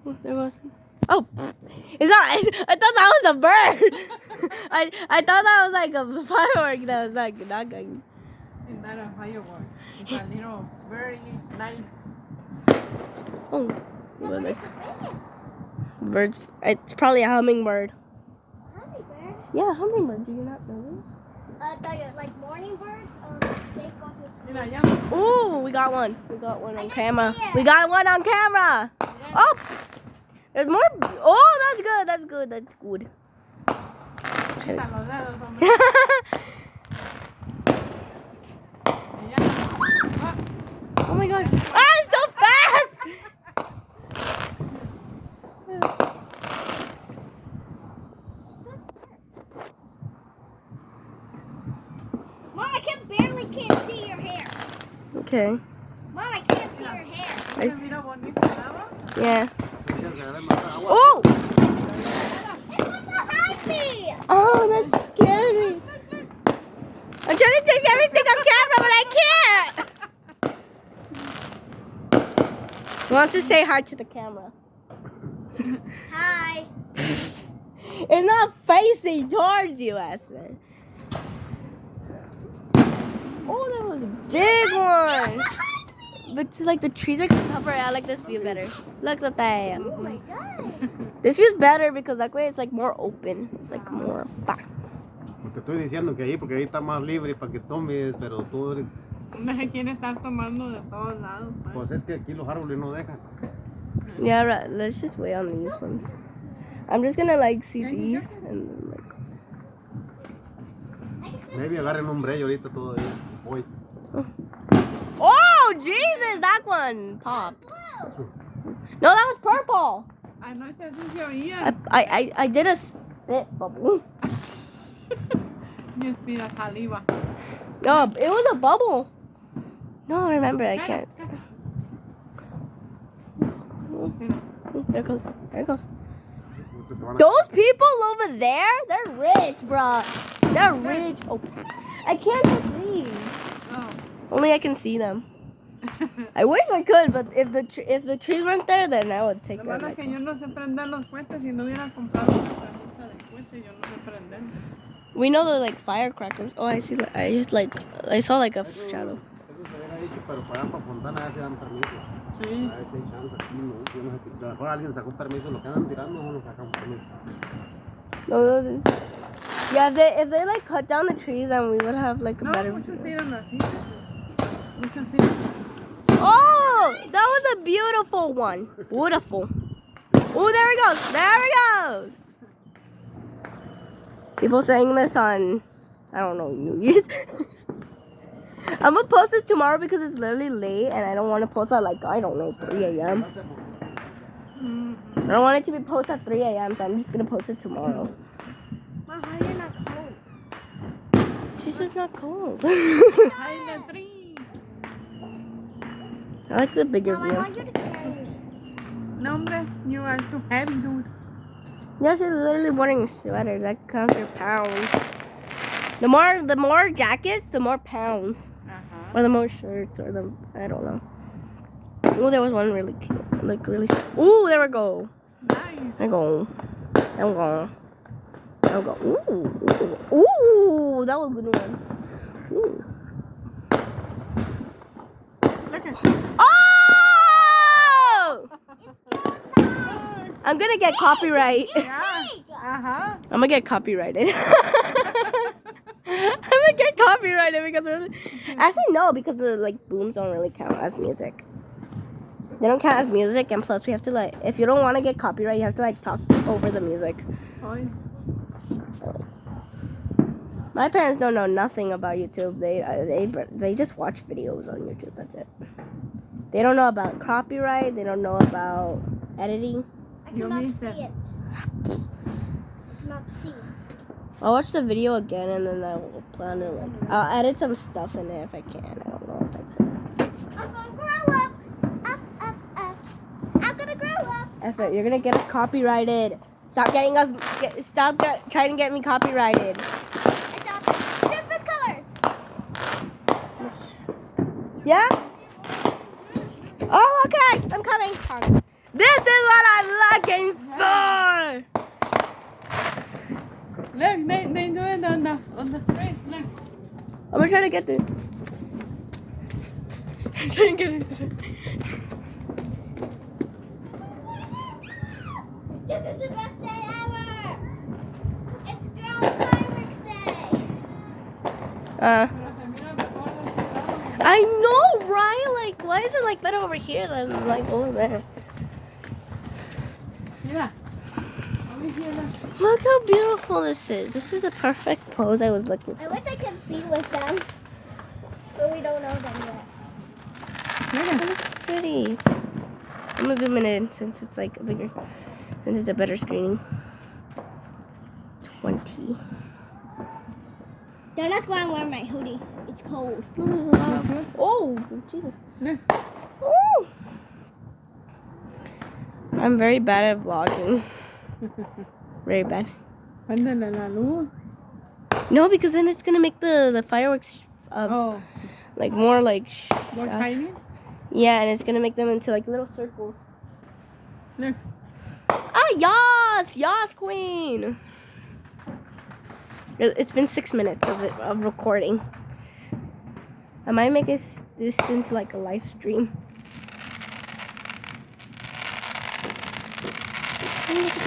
Oh, there was. Oh, it's not. I thought that was a bird. I thought that was like a firework that was like not going. It's not a firework. It's a little very nice. Oh, well, birds. It's probably a hummingbird. Hummingbird? Yeah, hummingbird. Do you not know this? Like morning birds, they go to sleep. Mira, ya. Oh, we got one. We got one on camera. We got one on camera. Oh, there's more. Oh, that's good. That's good. That's good. Okay. Quita los dedos, hombre. Y ya. Ah, Oh my god. Ah, it's so fast! Mom, I can't see your hair. Okay. Mom, I can't see your hair. I se mira bonito, ¿verdad? Yeah. Oh! It was behind me. Oh, that's scary. I'm trying to take everything on camera, but I can't. He wants to say hi to the camera. Hi. It's not facing towards you, Aspen. Oh, that was a big one. But it's like the trees are covered. I like this view better. Look at that. Oh my god. This view's better because that way it's like more open. It's like more. Te estoy diciendo que ahí, porque ahí está más libre para que tomes, pero tú eres... No se quiere estar tomando de todos lados. Pues es que aquí los árboles no dejan. Yeah, right. Let's just wait on these ones. I'm just gonna like see these and then like. Maybe agarren un break ahorita todavía. Hoy. Oh Jesus, that one popped. No, that was purple. Anoche sí se oía. I did a spit bubble. Y espira saliva. No, it was a bubble. No, remember I can't. There it goes. There it goes. Those people over there, they're rich, bro. They're rich. Oh, I can't see these. Oh. Only I can see them. I wish I could, but if the trees weren't there, then I would take Lo malo them. es que yo no sé prender los cohetes. Si no hubiera comprado una cajita de cohetes, yo no sé prender. We know they're like firecrackers. Oh, I see. I saw like a shadow. Eso se hubiera dicho, pero para Fontana ya se dan permiso. Sí. A ver si hay chance aquí, ¿no? Yo no sé si a lo mejor alguien sacó permiso, lo que andan tirando no lo sacan permiso. No, yeah, if they like cut down the trees, then we would have like a No, better muchos view. tiran así. Muchos tiran. Oh, that was a beautiful one. Beautiful. Oh, there he goes. There he goes. People saying this on, I don't know, New Year's. I'm gonna post this tomorrow because it's literally late and I don't want to post at like, I don't know, 3 a.m. I don't want it to be posted at 3 a.m. so I'm just gonna post it tomorrow. Mom, how are you not cold? She's just not cold. Ay, la tree. I like the bigger Mom, I view. want you to carry me. No, hombre, you are too heavy, dude. Yeah, she's literally wearing a sweater. That counts your pounds. The more jackets, the more pounds. Or the more shirts, or the, I don't know. Oh, there was one really cute. Like, really. Ooh, there we go. Nice. There we go. There we go. There we go. Ooh. Ooh. Ooh, that was a good one. Ooh. Look at Oh! I'm gonna get copyright. Yeah. Uh-huh. I'm gonna get copyrighted. I'm gonna get copyrighted because we're... Actually, no, because the like booms don't really count as music. They don't count as music, and plus we have to like, if you don't want to get copyright, you have to like talk over the music. Oy. My parents don't know nothing about YouTube. They just watch videos on YouTube. That's it. They don't know about copyright. They don't know about editing. I You cannot missed see it. it. I cannot see it. I'll watch the video again and then I will plan to like, I'll edit some stuff in it if I can. I don't know if I can. I'm gonna grow up. Up. I'm gonna grow up. Esther, you're gonna get us copyrighted. Stop trying to get me copyrighted. It's awesome. Christmas colors. Yeah? Oh, okay. I'm coming. This is what I'm looking for. Look, they do it on the street. Look. I'm gonna try to get this. I'm trying to get it. This is the best day ever. It's Girls Fireworks Day. Pero se mira mejor de este lado. I know, right? Like, why is it like better over here than like over there? Mira. Over here, look. Look how beautiful this is. This is the perfect pose I was looking I for. wish I could be with them, but we don't know them yet. Oh, this is pretty. I'm gonna zoom it in since it's like bigger, since it's a better screening. 20. Don't ask why I'm wearing my hoodie. It's cold. Oh, there's a lot of. Oh, Jesus. Look. Oh. I'm very bad at vlogging. Very bad. Préndele la luz. No, because then it's gonna make the fireworks Oh, like more like. more tiny? Yeah, and it's gonna make them into like little circles. Look. Ah, yas! Yas, queen! It's been 6 minutes of recording. I might make this into like a live stream. Oh, look at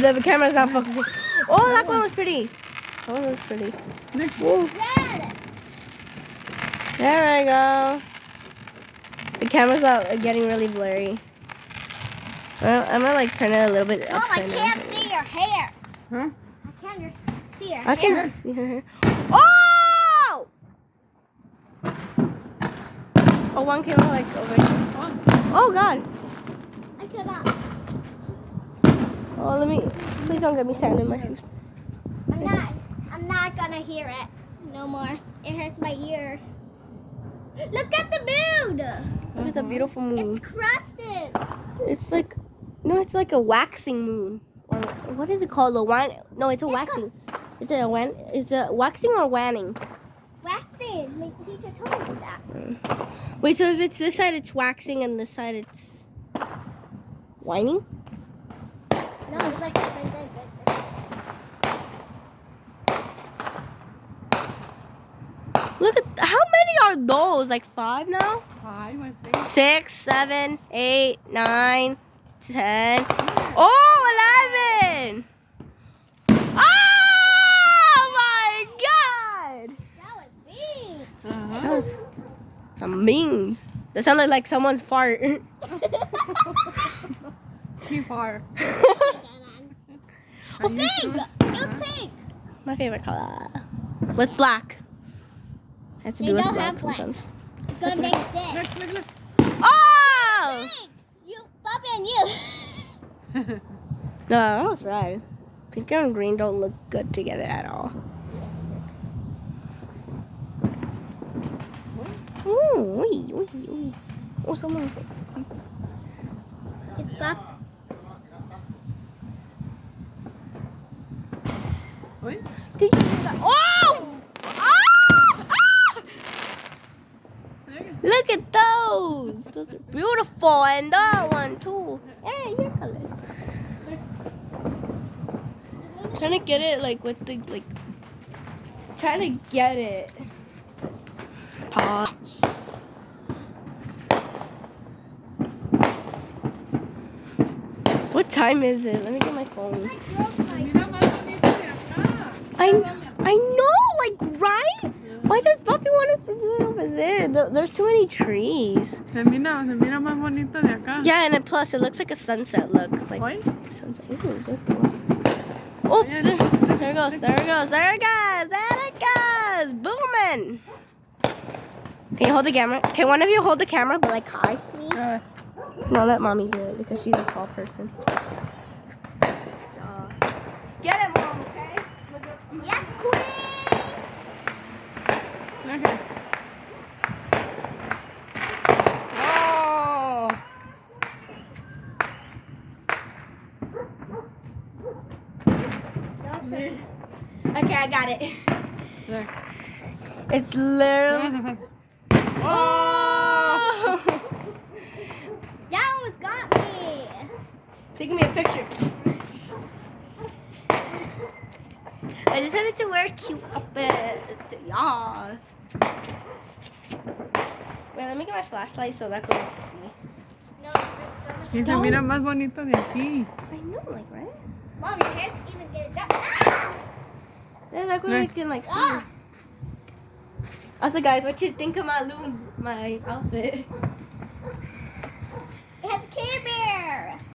those. The camera's not focusing. Oh, that one was pretty. That one was pretty. Look. Ooh. Red. There we go. The camera's out getting really blurry. I'm gonna like turn it a little bit Mom, I upside can't down. see your hair. Huh? I can't see your I hair. can see her hair. Oh! Oh, one came out like over here. Oh God. I cannot. Oh, please don't get me sand in my shoes. I'm not gonna hear it no more. It hurts my ears. Look at the moon. Look at the beautiful moon. It's crusted. It's like, no, it's like a waxing moon. Or what is it called? No, it's a waxing. It's a waxing or wanning? Waxing. My teacher told me that. Wait, so if it's this side, it's waxing, and this side, it's whining? No, it's like this. Look at how many are those? Like 5 now? 5, I think. 6, 7, 8, 9, 10. Oh, 11! Oh my God! That was big. Uh-huh. That was some beans. That sounded like someone's fart. Too far. Oh, pink! It was pink. My favorite color. With black. Has to They do with don't black have black. sometimes. It's gonna make this. Look. Oh! Pink! You, Bobby and you. No, that was right. Pink and green don't look good together at all. Ooh, ooh. Oh, someone. It's Bob. Wait. Did you see that? Oh! Ah! Look at those. Those are beautiful. And that one too. Hey, your colors. Trying to get it like with the like. Trying to get it. Pause. What time is it? Let me get my phone. Mira más bonito de acá. I know, like, right? Why does Buffy want us to do it over there? There's too many trees. Se mira más bonito de acá. Yeah, and then plus it looks like a sunset look. Like Why? the sunset. Ooh, that's the one. Oh, there it goes. There it goes. There it goes. There it goes. Booming. Can you hold the camera? Can one of you hold the camera, but like high? No, let mommy do it because she's a tall person. Get it, mom. Okay. Yes, queen. Okay. Oh. Okay, I got it. Look. It's literally. Oh! That was Taking me a picture. I decided to wear a cute outfit. Yas. Wait, let me get my flashlight so that way you can see. No, Y se mira más bonito de aquí. I know, like, right? Mom, your hair's even getting done. Ah! Yeah, that way we can, like, see. Ah! Also, guys, what you think of my outfit? It has a Care Bear.